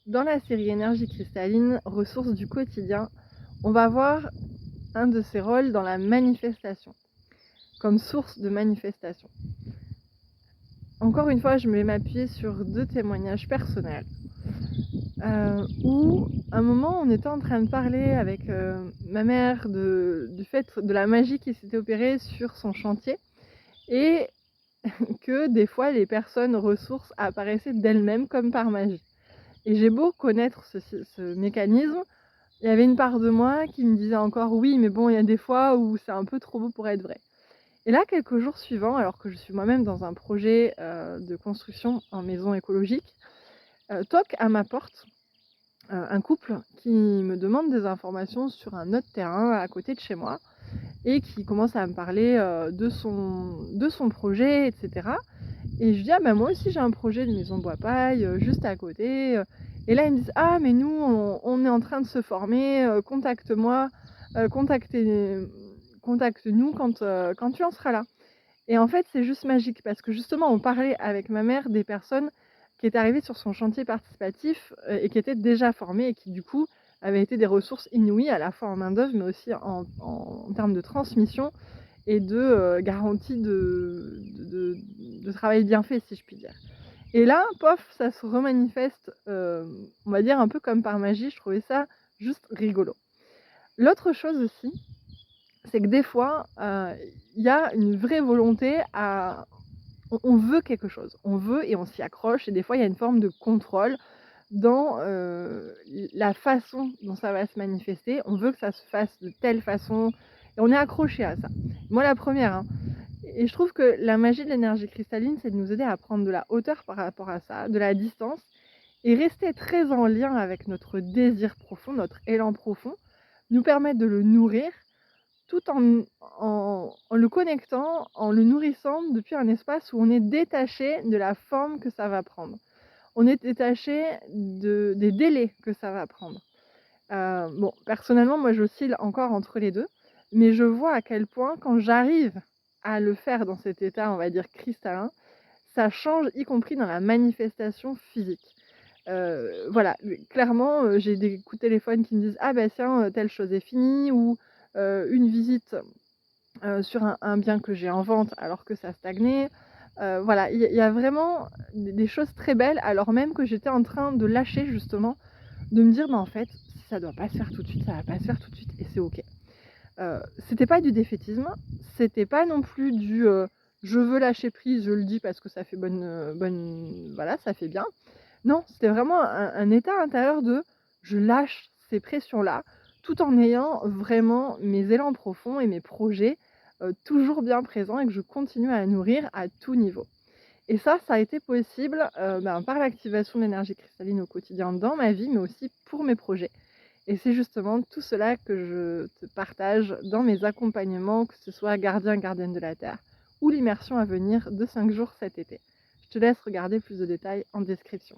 Dans la série Énergie cristalline, ressources du quotidien, on va voir un de ses rôles dans la manifestation, comme source de manifestation. Encore une fois, je vais m'appuyer sur 2 témoignages personnels, où à un moment, on était en train de parler avec, ma mère du fait de la magie qui s'était opérée sur son chantier et que des fois les personnes ressources apparaissaient d'elles-mêmes comme par magie. Et j'ai beau connaître ce mécanisme, il y avait une part de moi qui me disait encore: «Oui, mais bon, il y a des fois où c'est un peu trop beau pour être vrai». Et là, quelques jours suivants, alors que je suis moi-même dans un projet, de construction en maison écologique, toque à ma porte, un couple qui me demande des informations sur un autre terrain à côté de chez moi et qui commence à me parler, de son projet et cetera. Et je dis: «Ah bah, moi aussi j'ai un projet de maison bois paille, juste à côté», et là ils me disent: «Ah mais nous on est en train de se former, contacte-moi, contactez contacte-nous quand tu en seras là». Et en fait, c'est juste magique parce que justement on parlait avec ma mère des personnes qui étaient arrivées sur son chantier participatif, et qui étaient déjà formées et qui du coup avaient été des ressources inouïes à la fois en main-d'œuvre mais aussi en termes de transmission et de, garantie de travail bien fait, si je puis dire. Et là, pof, ça se remanifeste, on va dire un peu comme par magie, je trouvais ça juste rigolo. L'autre chose aussi, c'est que des fois, il y a une vraie volonté à on veut quelque chose, on veut et on s'y accroche et des fois il y a une forme de contrôle dans, la façon dont ça va se manifester. On veut que ça se fasse de telle façon et on est accroché à ça. Moi la première, hein. Et je trouve que la magie de l'énergie cristalline, c'est de nous aider à prendre de la hauteur par rapport à ça, de la distance et rester très en lien avec notre désir profond, notre élan profond, nous permettre de le nourrir tout en le connectant, en le nourrissant depuis un espace où on est détaché de la forme que ça va prendre. On est détaché des délais que ça va prendre. Bon, personnellement, moi, j'oscille encore entre les 2, mais je vois à quel point quand j'arrive à le faire dans cet état, on va dire cristallin, ça change, y compris dans la manifestation physique. Voilà, clairement, j'ai des coups de téléphone qui me disent: «Ah bah tiens, telle chose est finie» ou une visite, sur un bien que j'ai en vente alors que ça stagnait. Voilà, il y a vraiment des choses très belles alors même que j'étais en train de lâcher justement, de me dire: «Bah, en fait, si ça doit pas se faire tout de suite, ça va pas se faire tout de suite et c'est OK». C'était pas du défaitisme, c'était pas non plus «Je veux lâcher prise, je le dis parce que ça fait bonne voilà, ça fait bien». Non, c'était vraiment un état intérieur de: «Je lâche ces pressions-là», tout en ayant vraiment mes élans profonds et mes projets, toujours bien présents et que je continue à nourrir à tout niveau. Et ça a été possible, par l'activation de l'énergie cristalline au quotidien dans ma vie, mais aussi pour mes projets. Et c'est justement tout cela que je te partage dans mes accompagnements, que ce soit gardien, gardienne de la terre ou l'immersion à venir de 5 jours cet été. Je te laisse regarder plus de détails en description.